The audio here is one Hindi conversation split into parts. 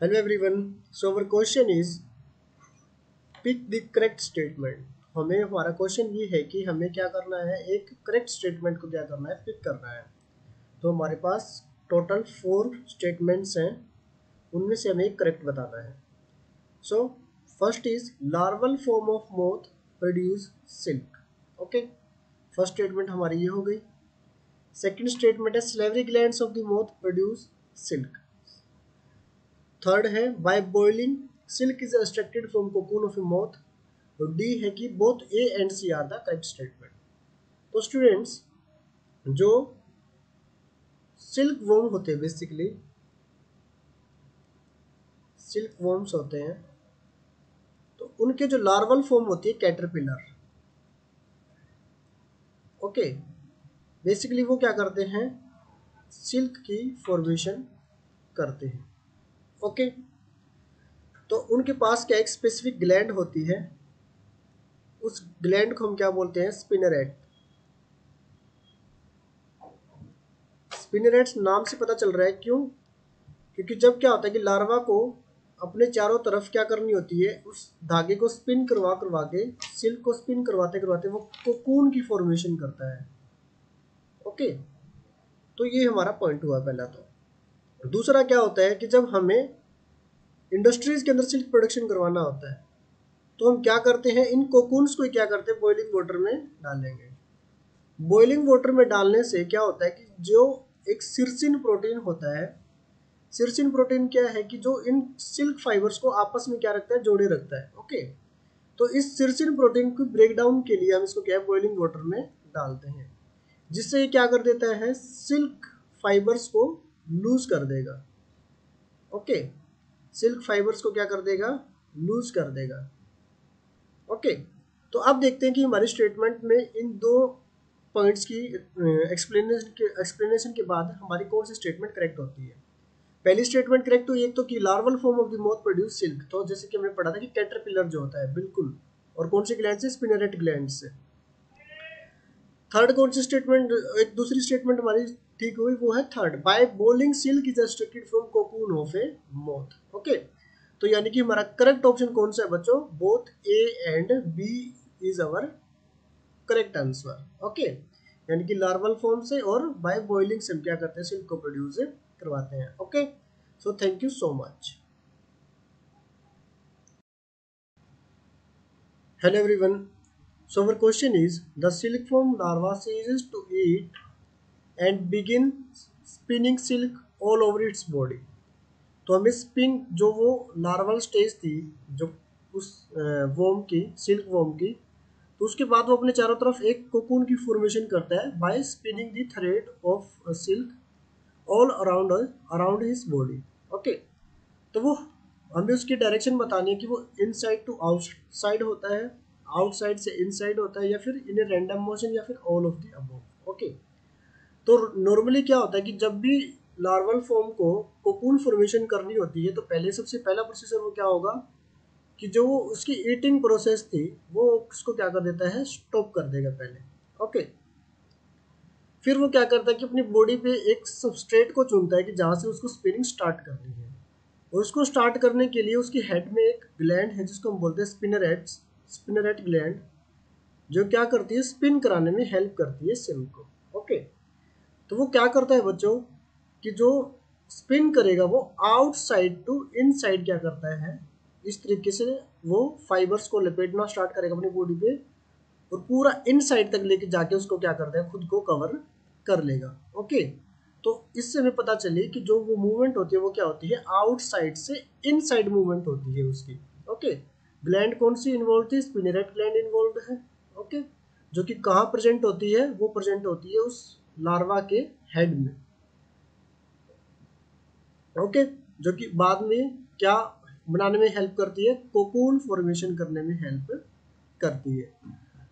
Hello everyone. So our question is pick the correct statement. हमें हमारा क्वेश्चन ये है कि हमें क्या करना है, एक करेक्ट स्टेटमेंट को क्या करना है, पिक करना है। तो हमारे पास टोटल 4 स्टेटमेंट्स हैं, उनमें से हमें एक करेक्ट बताना है। So first is larval form of moth produce silk. Okay, first statement हमारी ये हो गई। सेकेंड स्टेटमेंट है salivary glands of the moth produce silk. Third है by boiling silk is extracted from cocoon of a moth. और डी है कि both A and C are the correct statement. तो स्टूडेंट्स, जो सिल्क वॉर्म होते हैं, बेसिकली सिल्क वॉर्म्स होते हैं, तो उनके जो लार्वल फॉर्म होती है कैटरपिलर। ओके, बेसिकली वो क्या करते हैं, सिल्क की फॉर्मेशन करते हैं। ओके, तो उनके पास क्या एक स्पेसिफिक ग्लैंड होती है, उस ग्लैंड को हम क्या बोलते हैं, स्पिनरेट। स्पिनरेट्स नाम से पता चल रहा है, क्यों? क्योंकि जब क्या होता है कि लार्वा को अपने चारों तरफ क्या करनी होती है, उस धागे को स्पिन करवा करवा के, सिल्क को स्पिन करवाते करवाते वो कोकून की फॉर्मेशन करता है। ओके, तो ये हमारा पॉइंट हुआ पहला। तो दूसरा क्या होता है कि जब हमें इंडस्ट्रीज के अंदर सिल्क प्रोडक्शन करवाना होता है, तो हम क्या करते हैं, इन कोकून्स को क्या करते हैं, बॉइलिंग वाटर में डालेंगे। बॉइलिंग वाटर में डालने से क्या होता है कि जो एक सिरसिन प्रोटीन होता है, सिरसिन प्रोटीन क्या है कि जो इन सिल्क फाइबर्स को आपस में क्या रखता है, जोड़े रखता है। ओके, तो इस सिरसिन प्रोटीन को ब्रेक डाउन के लिए हम इसको क्या है, बॉइलिंग वाटर में डालते हैं, जिससे ये क्या कर देता है, सिल्क फाइबर्स को लूज कर देगा। ओके, सिल्क फाइबर्स को क्या कर देगा, लूज कर देगा। ओके, तो अब देखते हैं कि हमारे स्टेटमेंट में इन दो पॉइंट्स की एक्सप्लेनेशन के बाद हमारी कौन सी स्टेटमेंट करेक्ट होती है। पहली स्टेटमेंट करेक्ट हुई एक तो कि larval form of the moth produce silk, तो जैसे कि हमने पढ़ा था कि कैटरपिलर जो होता है, बिल्कुल। और कौन सी ग्लैंड से, स्पिनरेट ग्लैंड से। थर्ड कौन सी स्टेटमेंट, एक दूसरी स्टेटमेंट हमारी ठीक हुई, वो है third, by boiling silk is extracted from cocoon of a moth. Okay, तो यानी कि हमारा करेक्ट ऑप्शन कौन सा है बच्चों, both A and B is our correct answer. Okay, यानी कि लार्वल फॉर्म से और बाय बॉइलिंग से हम क्या करते हैं, सिल्क को प्रोड्यूस करवाते हैं। Okay, so thank you so much. Hello everyone. So our question is the silkworm larva ceases to eat and begin spinning silk all over its body. तो हमें स्पिन, जो वो लार्वल स्टेज थी, जो उस वोम की, सिल्क वोम की, तो उसके बाद वो अपने चारों तरफ एक कोकून की फॉर्मेशन करता है by spinning the thread of silk all around around his body. Okay, तो वो हमें उसकी डायरेक्शन बतानी है कि वो इनसाइड टू आउटसाइड होता है, आउटसाइड से इनसाइड होता है, या फिर इन ए रैंडम मोशन, या फिर all of the above. Okay, तो नॉर्मली क्या होता है कि जब भी लार्वल फॉर्म को कोकून फॉर्मेशन करनी होती है, तो पहले सबसे पहला प्रोसीजर वो क्या होगा कि जो उसकी ईटिंग प्रोसेस थी, वो उसको क्या कर देता है, स्टॉप कर देगा पहले। ओके, फिर वो क्या करता है कि अपनी बॉडी पे एक सबस्ट्रेट को चुनता है कि जहाँ से उसको स्पिनिंग स्टार्ट करनी है। और उसको स्टार्ट करने के लिए उसकी हेड में एक ग्लैंड है जिसको हम बोलते हैं स्पिनरेट ग्लैंड, जो क्या करती है, स्पिन कराने में हेल्प करती है सिल्क को। ओके, तो वो क्या करता है बच्चों कि जो स्पिन करेगा वो आउटसाइड टू इनसाइड क्या करता है, इस तरीके से वो फाइबर्स को लपेटना स्टार्ट करेगा अपनी बॉडी पे, और पूरा इनसाइड तक लेके जाके उसको क्या करता है, खुद को कवर कर लेगा। ओके, तो इससे हमें पता चले कि जो वो मूवमेंट होती है वो क्या होती है, आउटसाइड से इनसाइड मूवमेंट होती है उसकी। ओके, ग्लैंड कौन सी इन्वॉल्व थी, स्पिनरेट ग्लैंड इन्वॉल्व है। ओके, जो कि कहाँ प्रेजेंट होती है, वो प्रेजेंट होती है उस लार्वा के हेड में। ओके, जो कि बाद में क्या बनाने में हेल्प करती है, कोकून फॉर्मेशन करने में हेल्प करती है।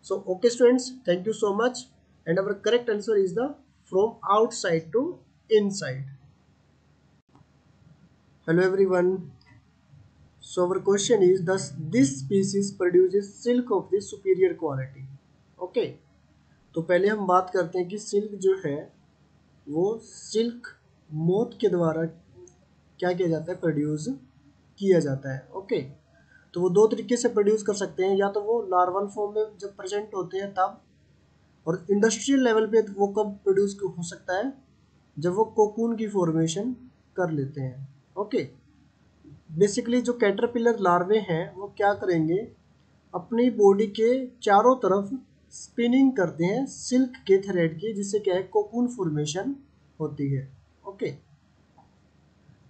So, okay students, thank you so much, and our correct answer is the from outside to inside. Hello everyone. So our question is, thus this species produces silk of the superior quality. Okay, तो पहले हम बात करते हैं कि सिल्क जो है वो सिल्क मोथ के द्वारा क्या किया जाता है, प्रोड्यूस किया जाता है। ओके, तो वो दो तरीके से प्रोड्यूस कर सकते हैं, या तो वो लार्वल फॉर्म में जब प्रेजेंट होते हैं तब, और इंडस्ट्रियल लेवल पे वो कब प्रोड्यूस हो सकता है, जब वो कोकून की फॉर्मेशन कर लेते हैं। ओके, बेसिकली जो कैटरपिलर लार्वे हैं वो क्या करेंगे, अपनी बॉडी के चारों तरफ स्पिनिंग करते हैं सिल्क के थ्रेड की, जिससे क्या है कोकून फॉर्मेशन होती है। ओके,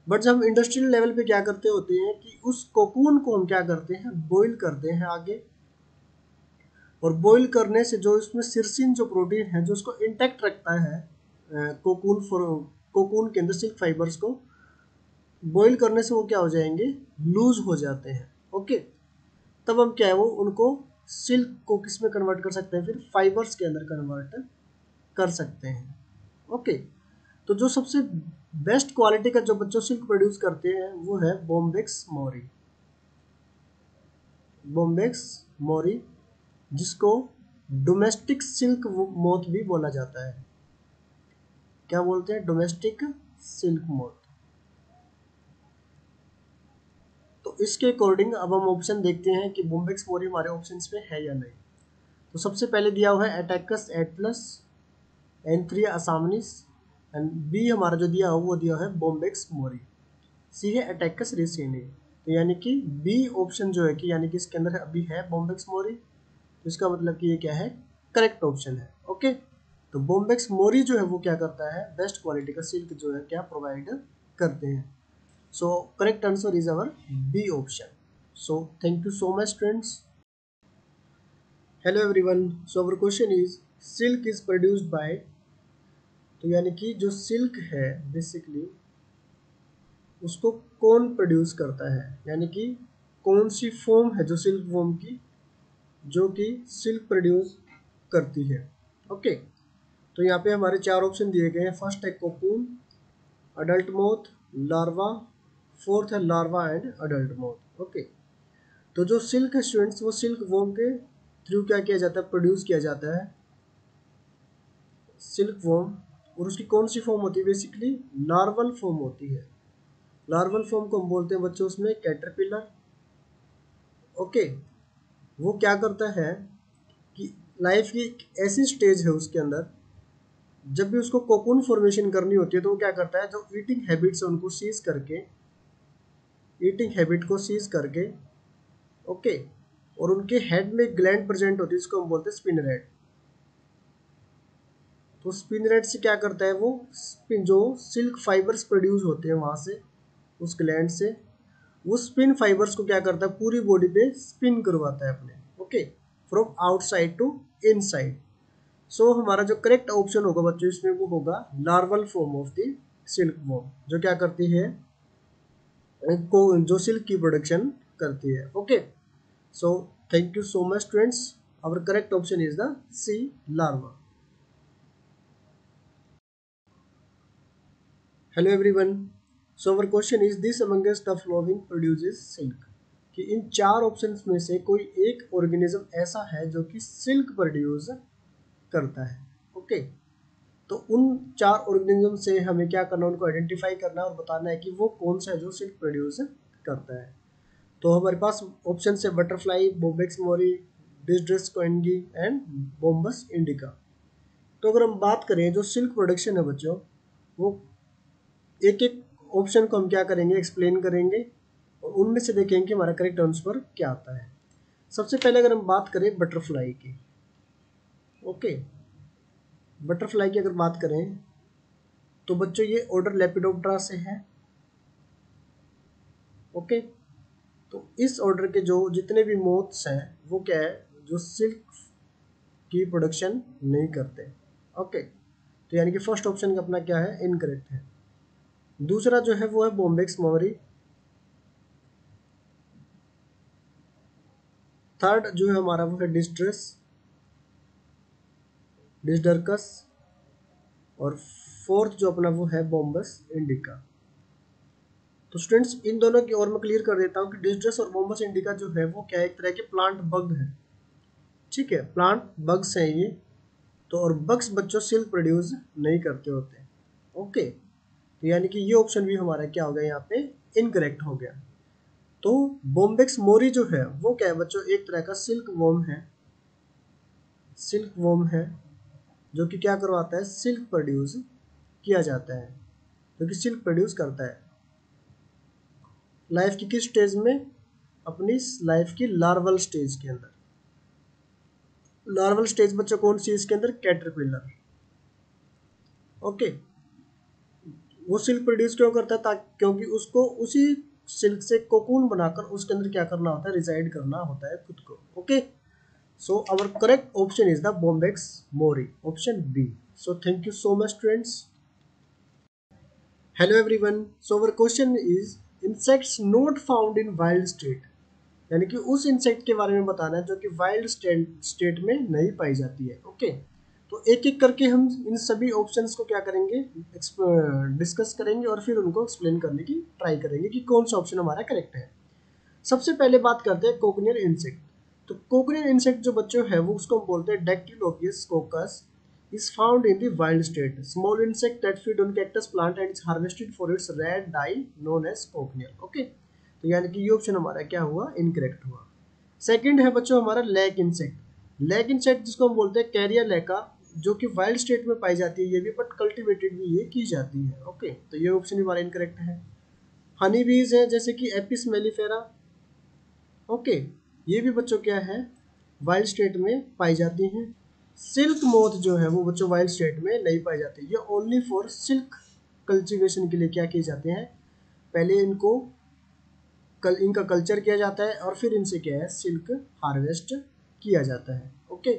बट जब हम इंडस्ट्रियल लेवल पे क्या करते होते हैं कि उस कोकून को हम क्या करते हैं, बॉईल करते हैं आगे, और बॉईल करने से जो इसमें सिरसिन जो प्रोटीन है जो उसको इंटैक्ट रखता है कोकून के अंदर सिल्क फाइबर्स को, बॉईल करने से वो क्या हो जाएंगे, लूज हो जाते हैं। ओके, तब हम क्या है वो उनको सिल्क को किस में कन्वर्ट कर सकते हैं, फिर फाइबर्स के अंदर कन्वर्ट कर सकते हैं। ओके, तो जो सबसे बेस्ट क्वालिटी का जो बच्चों सिल्क प्रोड्यूस करते हैं वो है बॉम्बेक्स मोरी। बॉम्बेक्स मोरी, जिसको डोमेस्टिक सिल्क मोथ भी बोला जाता है। क्या बोलते हैं, डोमेस्टिक सिल्क मोथ। तो इसके अकॉर्डिंग अब हम ऑप्शन देखते हैं कि बॉम्बेक्स मोरी हमारे ऑप्शंस पे है या नहीं। तो सबसे पहले दिया हुआ है अटैकस एटलस, एंथ्रिया असामनिस, एंड बी हमारा जो दिया हुआ वो दिया है बॉम्बेक्स मोरी, सी है अटैकस रेसिनी। तो यानी कि बी ऑप्शन जो है कि यानी कि इसके अंदर अभी है बॉम्बेक्स मोरी, तो इसका मतलब कि ये क्या है, करेक्ट ऑप्शन है। ओके, तो बॉम्बेक्स मोरी जो है वो क्या करता है, बेस्ट क्वालिटी का सिल्क जो है क्या प्रोवाइड करते हैं। So correct answer is our B option. So thank you so much friends. Hello everyone, so our question is silk is produced by, तो यानी कि जो सिल्क है बेसिकली उसको कौन प्रोड्यूस करता है, यानी कि कौन सी फॉर्म है जो सिल्क वॉर्म की जो कि सिल्क प्रोड्यूस करती है। ओके, तो यहाँ पे हमारे चार ऑप्शन दिए गए हैं। फर्स्ट है cocoon, adult moth, larva, fourth है larva and adult moth. Okay, तो जो सिल्क है स्टूडेंट्स वो सिल्क वॉर्म के थ्रू क्या किया जाता है, प्रोड्यूस किया जाता है सिल्क वॉर्म। और उसकी कौन सी फॉर्म होती है, बेसिकली लार्वल फॉर्म होती है। लार्वल फॉर्म को हम बोलते हैं बच्चों उसमें कैटरपिलर। ओके, वो क्या करता है कि लाइफ की एक ऐसी स्टेज है उसके अंदर, जब भी उसको कोकून फॉर्मेशन करनी होती है तो वो क्या करता है, जो ईटिंग हैबिट्स है उनको सीज करके, ईटिंग हैबिट को सीज करके, ओके, और उनके हेड में ग्लैंड प्रेजेंट होती है जिसको हम बोलते हैं स्पिनरेट। तो स्पिनरेट से क्या करता है वो जो सिल्क फाइबर्स प्रोड्यूस होते हैं वहाँ से, उस ग्लैंड से, वो स्पिन फाइबर्स को क्या करता है, पूरी बॉडी पे स्पिन करवाता है अपने। Okay, from outside to inside. So हमारा जो करेक्ट ऑप्शन होगा बच्चों इसमें वो होगा larval form of the silk worm, जो क्या करती है को जो सिल्क की प्रोडक्शन करती है। Okay, so thank you so much students, our correct option is the C, larva. Hello everyone, so our question is this amongst the following produces silk, कि इन चार ऑप्शंस में से कोई एक ऑर्गेनिज्म ऐसा है जो कि सिल्क प्रोड्यूस करता है। ओके, तो उन चार ऑर्गेनिज्म से हमें क्या करना है, उनको आइडेंटिफाई करना है और बताना है कि वो कौन सा है जो सिल्क प्रोड्यूस करता है। तो हमारे पास ऑप्शन है बटरफ्लाई, बोबेक्स मोरी, डिस्ड्रेस कोएनगी एंड बोम्बस इंडिका। तो अगर हम बात करें जो सिल्क प्रोडक्शन है बच्चों, वो एक एक ऑप्शन को हम क्या करेंगे, एक्सप्लेन करेंगे और उनमें से देखेंगे कि हमारा करेक्ट आंसर क्या आता है। सबसे पहले अगर हम बात करें बटरफ्लाई की, ओके, बटरफ्लाई की अगर बात करें तो बच्चों ये ऑर्डर लेपिडोप्टेरा से है। ओके, तो इस ऑर्डर के जो जितने भी मोथ्स हैं वो क्या है, जो सिल्क की प्रोडक्शन नहीं करते। ओके, तो यानी कि फर्स्ट ऑप्शन का अपना क्या है, इनकरेक्ट है। दूसरा जो है वो है बॉम्बेक्स मोरी। थर्ड जो है हमारा वो है डिस्डर्कस, और फोर्थ जो अपना वो है बॉम्बस इंडिका। तो स्टूडेंट्स इन दोनों की और मैं क्लियर कर देता हूँ कि डिस्ड्रेस और बॉम्बस इंडिका जो है वो क्या है, एक तरह के प्लांट बग है। ठीक है, प्लांट बग्स हैं ये। तो और बग्स बच्चों सिल्क प्रोड्यूस नहीं करते होते। ओके, तो यानी कि ये ऑप्शन भी हमारा क्या हो गया यहाँ पे, इनकरेक्ट हो गया। तो बोम्बेक्स मोरी जो है वो क्या है बच्चों, एक तरह का सिल्क वॉर्म है, सिल्क वॉर्म है जो कि क्या करवाता है, सिल्क प्रोड्यूस किया जाता है, जो कि सिल्क प्रोड्यूस करता है लाइफ की किस स्टेज में, अपनी लाइफ की लार्वल स्टेज के अंदर। लार्वल स्टेज बच्चों कौन सी इसके अंदर, कैटरपिलर। ओके, वो सिल्क प्रोड्यूस क्यों करता है, ताकि क्योंकि उसको उसी सिल्क से कोकून बनाकर उसके अंदर क्या करना होता है, रिसाइड करना होता है खुद को। Okay, so our correct option is the Bombyx mori, option B. So thank you so much students. Hello everyone, so our question is insects not found in wild state, यानी कि उस इंसेक्ट के बारे में बताना है जो कि वाइल्ड स्टेट में नहीं पाई जाती है। ओके, तो एक एक करके हम इन सभी ऑप्शंस को क्या करेंगे, डिस्कस करेंगे और फिर उनको एक्सप्लेन करने की ट्राई करेंगे कि कौन सा ऑप्शन हमारा करेक्ट है। सबसे पहले बात करते हैं कोकनियल इंसेक्ट। तो कोकनियल इंसेक्ट जो बच्चों है वो उसको हम बोलते हैं डेक्टिलोपियस कोकस, is found in the wild state. Small insect that feed on cactus plant and is harvested for its red dye known as cochineal. Okay, तो यानी कि ये ऑप्शन हमारा क्या हुआ, इनकरेक्ट हुआ। सेकंड है बच्चों हमारा लेग इंसेक्ट। लेग इंसेक्ट जिसको हम बोलते हैं कैरियर लेका, जो कि वाइल्ड स्टेट में पाई जाती है ये भी, बट कल्टिवेटेड भी ये की जाती है। ओके, तो ये ऑप्शन हमारा इनकरेक्ट है। हनी बीज है जैसे कि एपिस मेलिफेरा। ओके, ये भी बच्चों क्या है, वाइल्ड स्टेट में पाई जाती हैं। सिल्क मोथ जो है वो बच्चों वाइल्ड स्टेट में नहीं पाई जाती, ये ओनली फॉर सिल्क कल्टीवेशन के लिए क्या किए जाते हैं, पहले इनको इनका कल्चर किया जाता है और फिर इनसे क्या है, सिल्क हार्वेस्ट किया जाता है। ओके,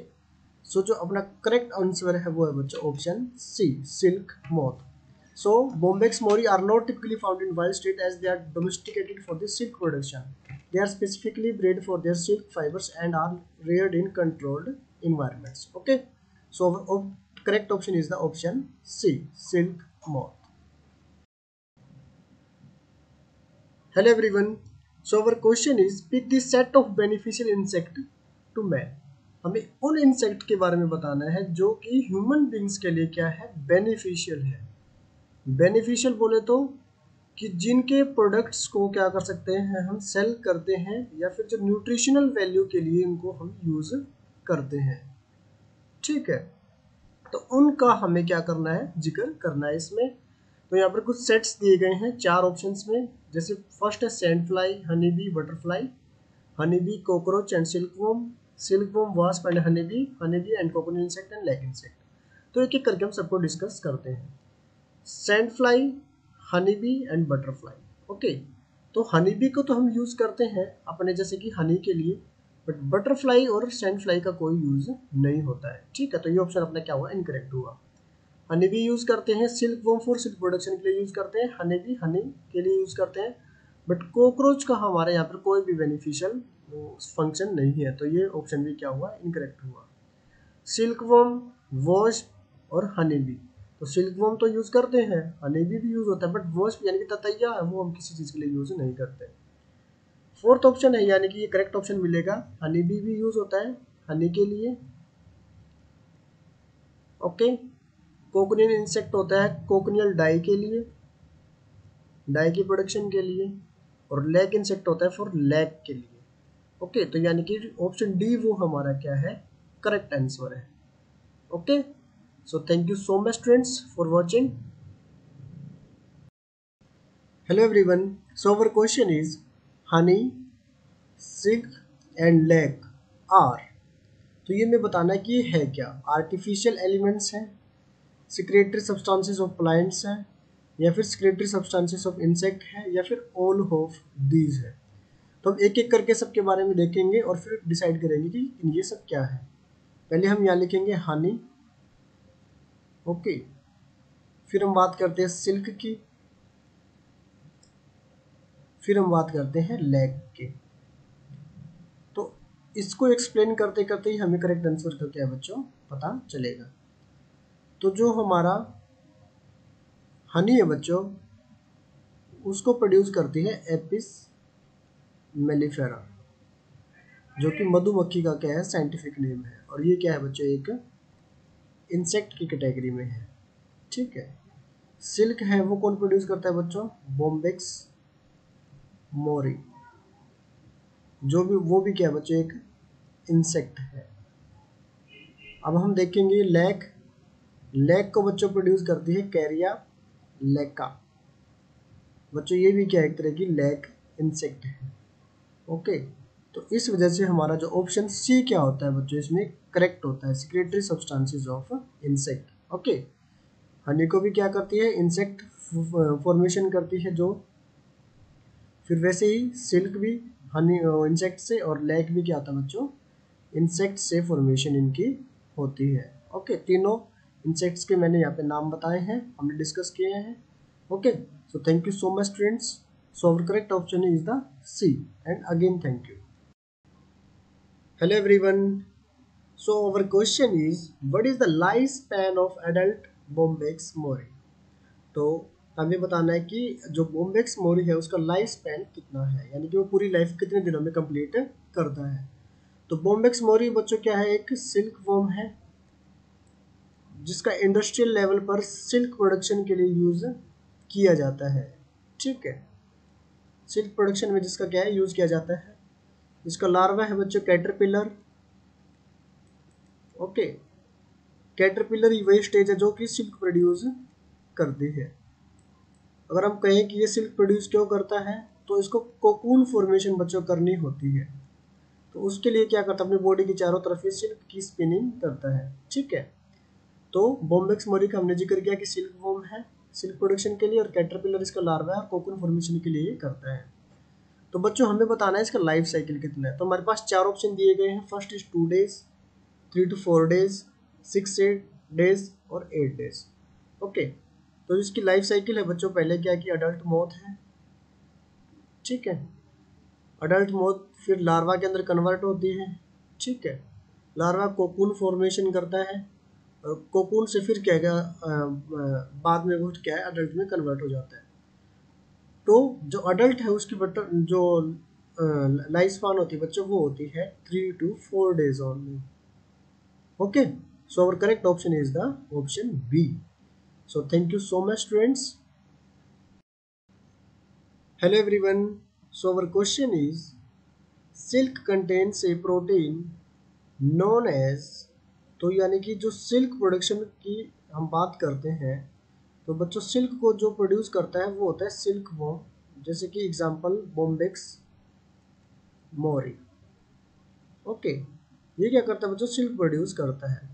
सो जो अपना करेक्ट आंसर है वो है बच्चों option C, silk moth. So Bombyx mori are not typically found in wild state as they are domesticated for the silk production. They are specifically bred for their silk fibers and are reared in controlled environments. Okay, so our correct option is the option C, silk moth. Hello everyone. So our question is pick the set of beneficial insect to man. हमें उन इंसेक्ट के बारे में बताना है जो कि ह्यूमन बींग्स के लिए क्या है, बेनिफिशियल है। बेनिफिशियल बोले तो कि जिनके प्रोडक्ट्स को क्या कर सकते हैं, हम सेल करते हैं या फिर जो न्यूट्रिशनल वैल्यू के लिए इनको हम यूज़ करते हैं। ठीक है, तो उनका हमें क्या करना है, जिक्र करना है इसमें। तो यहाँ पर कुछ सेट्स दिए गए हैं चार ऑप्शंस में, जैसे फर्स्ट है sand fly, honey bee, butterfly, honey bee, cockroach and silk worm, wasp and honey bee and coconut insect and lac insect. तो एक एक करके हम सबको डिस्कस करते हैं। Sand fly, honey bee and butterfly. Okay, तो हनी बी को तो हम यूज़ करते हैं अपने जैसे कि हनी के लिए, बट बटरफ्लाई और सैंड फ्लाई का कोई यूज़ नहीं होता है। ठीक है, तो ये ऑप्शन अपना क्या हुआ, इनकरेक्ट हुआ। हनी बी यूज़ करते हैं, silk worm for silk production के लिए यूज़ करते हैं, हनी बी हनी के लिए यूज़ करते हैं, बट कॉकरोच का हमारे यहाँ पर कोई भी बेनिफिशियल फंक्शन नहीं है, तो ये ऑप्शन भी क्या हुआ, इनकरेक्ट हुआ। सिल्क वॉर्म, वॉस्प और हनी बी, तो सिल्क वॉर्म तो यूज़ करते हैं, हनी बी भी यूज़ होता है, बट वॉस्प यानी कि ततैया है वो हम किसी चीज़ के लिए यूज़ नहीं करते। फोर्थ ऑप्शन है यानी कि ये करेक्ट ऑप्शन मिलेगा, हनी बी भी यूज़ होता है हनी के लिए। ओके, कोकोनियल इंसेक्ट होता है कोकोनियल डाई के लिए, डाई की प्रोडक्शन के लिए, और लैक इंसेक्ट होता है फॉर लैक के लिए। ओके, तो यानी कि ऑप्शन डी वो हमारा क्या है, करेक्ट आंसर है। Okay, so thank you so much students for watching. Hello everyone, so our question is honey, silk and lac are, तो ये मैं बताना है कि ये है क्या, आर्टिफिशियल एलिमेंट्स हैं, सिक्रेटरी सब्सटेंसेस ऑफ प्लांट्स हैं, या फिर सिक्रेटरी सब्सटेंसेस ऑफ इंसेक्ट है, या फिर ऑल ऑफ दीज है। तो हम एक एक करके सबके बारे में देखेंगे और फिर डिसाइड करेंगे कि ये सब क्या है। पहले हम यहाँ लिखेंगे हनी। ओके, फिर हम बात करते हैं सिल्क की, फिर हम बात करते हैं लैक के। तो इसको एक्सप्लेन करते करते ही हमें करेक्ट आंसर का क्या है बच्चों पता चलेगा। तो जो हमारा हनी है बच्चों, उसको प्रोड्यूस करती है एपिस मेलिफेरा, जो कि मधुमक्खी का क्या है, साइंटिफिक नेम है, और ये क्या है बच्चों, एक इंसेक्ट की कैटेगरी में है। ठीक है, सिल्क है वो कौन प्रोड्यूस करता है बच्चों, बॉम्बेक्स मोरी। जो भी वो भी क्या है बच्चों, एक इंसेक्ट है। अब हम देखेंगे लैक। लैक को बच्चों प्रोड्यूस करती है कैरिया लैका। बच्चों ये भी क्या है, एक तरह की लैक इंसेक्ट है। ओके, तो इस वजह से हमारा जो ऑप्शन सी क्या होता है बच्चों, इसमें करेक्ट होता है, secretory substances of insect. Okay, honey को भी क्या करती है, इंसेक्ट फॉर्मेशन करती है जो। फिर वैसे ही सिल्क भी हनी इंसेक्ट से, और लैक भी क्या होता है बच्चों, इंसेक्ट से फॉर्मेशन इनकी होती है। ओके, तीनों इंसेक्ट्स के मैंने यहाँ पे नाम बताए हैं, हमने डिस्कस किए हैं। Okay, so thank you so much students. So our correct option is the C, and again thank you. Hello everyone. So our question is, what is the life span of adult Bombyx mori. तो हमें बताना है कि जो बॉम्बेक्स मोरी है उसका लाइफ स्पैन कितना है, यानी कि वो पूरी लाइफ कितने दिनों में कंप्लीट करता है। तो बॉम्बेक्स मोरी बच्चों क्या है, एक सिल्क वॉर्म है जिसका इंडस्ट्रियल लेवल पर सिल्क प्रोडक्शन के लिए यूज किया जाता है। ठीक है, सिल्क प्रोडक्शन में जिसका क्या है, यूज किया जाता है। इसका लार्वा है बच्चों कैटरपिलर। ओके, कैटरपिलर ही वही स्टेज है जो कि सिल्क प्रोड्यूस करती है। अगर हम कहें कि ये सिल्क प्रोड्यूस क्यों करता है, तो इसको कोकून फॉर्मेशन बच्चों करनी होती है। तो उसके लिए क्या करता है, अपनी बॉडी की चारों तरफ ये सिल्क की स्पिनिंग करता है। ठीक है, तो बॉम्बेक्स मोरी का हमने जिक्र किया कि सिल्क वॉर्म है सिल्क प्रोडक्शन के लिए, और कैटरपिलर इसका लार्वा है और कोकून फॉर्मेशन के लिए करता है। तो बच्चों हमें बताना है इसका लाइफ साइकिल कितना है। तो हमारे पास चार ऑप्शन दिए गए हैं। First is 2 days, 3 to 4 days, 6 days और 8 days। ओके, तो इसकी लाइफ साइकिल है बच्चों, पहले क्या कि अडल्ट मोथ है। ठीक है, अडल्ट मोथ फिर लार्वा के अंदर कन्वर्ट होती है। ठीक है, लार्वा कोकून फॉर्मेशन करता है, और कोकून से फिर क्या है बाद में वो क्या है अडल्ट में कन्वर्ट हो जाता है। तो जो अडल्ट है उसकी जो लाइफ स्पान होती है बच्चों, वो होती है 3 to 4 days only. Okay, so our correct option is the option B. So thank you so much students. Hello everyone. So our question is, silk contains a protein known as. तो यानी कि जो सिल्क प्रोडक्शन की हम बात करते हैं, तो बच्चों सिल्क को जो प्रोड्यूस करता है वो होता है सिल्क वॉर्म। जैसे कि एग्जांपल बॉम्बेक्स मोरी। ओके, ये क्या करता है बच्चों, सिल्क प्रोड्यूस करता है।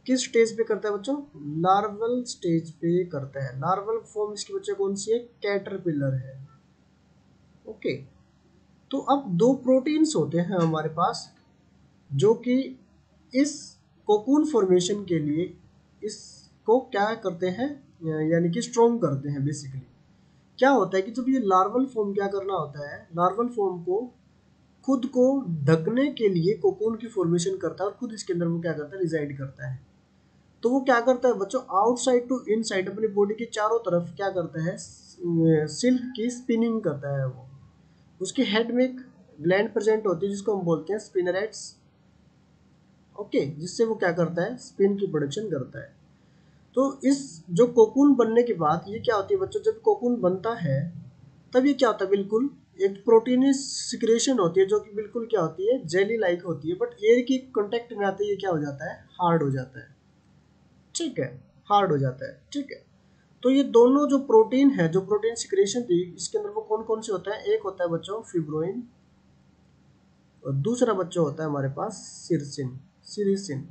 किस स्टेज पे करता है बच्चों, लार्वल स्टेज पे करता है। लार्वल फॉर्म इसकी बच्चों कौन सी है, कैटरपिलर है। ओके, तो अब दो प्रोटीन्स होते हैं हमारे पास जो कि इस कोकून फॉर्मेशन के लिए इसको क्या करते हैं, यानी कि स्ट्रॉन्ग करते हैं। बेसिकली क्या होता है कि जब ये लार्वल फॉर्म क्या करना होता है, लार्वल फॉर्म को खुद को ढकने के लिए कोकून की फॉर्मेशन करता है, और खुद इसके अंदर वो क्या करता है, रिजाइड करता है। तो वो क्या करता है बच्चों, आउटसाइड टू इनसाइड अपनी बॉडी के चारों तरफ क्या करता है, सिल्क की स्पिनिंग करता है वो। उसके हेड में एक ग्लैंड प्रेजेंट होती है जिसको हम बोलते हैं स्पिनरेट्स। ओके, जिससे वो क्या करता है, स्पिन की प्रोडक्शन करता है। तो इस जो कोकून बनने के बाद ये क्या होती है बच्चों, जब कोकून बनता है तब ये क्या होता है, बिल्कुल एक प्रोटीनस सिक्रेशन होती है जो कि बिल्कुल क्या होती है, जेली लाइक होती है, बट एयर की कांटेक्ट में आते ही ये क्या हो जाता है, हार्ड हो जाता है। ठीक है, हार्ड हो जाता है। ठीक है, तो ये दोनों जो प्रोटीन है, जो प्रोटीन सिक्रेशन थी, इसके अंदर वो कौन कौन से होता है, एक होता है बच्चों फिब्रोइन, और दूसरा बच्चों होता है हमारे पास सिरसिन सिरिसिन।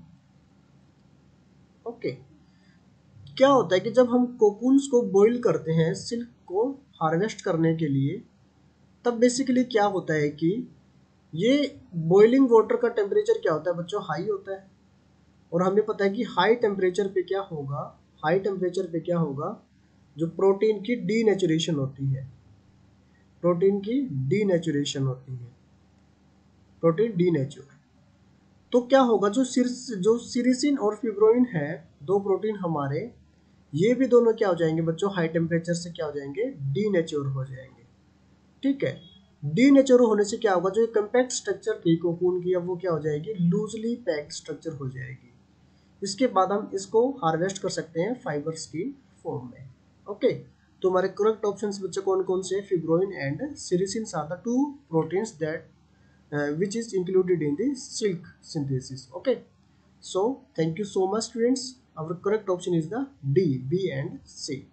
ओके, क्या होता है कि जब हम कोकून्स को बॉईल करते हैं सिल्क को हार्वेस्ट करने के लिए, तब बेसिकली क्या होता है कि ये बॉइलिंग वाटर का टेम्परेचर क्या होता है बच्चों, हाई होता है। और हमें पता है कि हाई टेम्परेचर पे क्या होगा, हाई टेम्परेचर पे क्या होगा, जो प्रोटीन की डीनेचुरेशन होती है, प्रोटीन की डीनेचुरेशन होती है, प्रोटीन डीनेचुर। तो क्या होगा, जो सिरिसिन और फिब्रोइन है, दो प्रोटीन हमारे, ये भी दोनों क्या हो जाएंगे बच्चों, हाई टेम्परेचर से क्या हो जाएंगे, डीनेचुर हो जाएंगे। ठीक है, डीनेचुर होने से क्या होगा, जो कम्पैक्ट स्ट्रक्चर थी कोकून की, अब वो क्या हो जाएगी, लूजली पैक्ड स्ट्रक्चर हो जाएगी। इसके बाद हम इसको हार्वेस्ट कर सकते हैं फाइबर्स की फॉर्म में। ओके, तो हमारे करेक्ट ऑप्शंस बच्चे कौन कौन से, fibroin and sericin are the two proteins that which is included in the silk synthesis. Okay, so thank you so much, students. Our correct option is the D, B and C.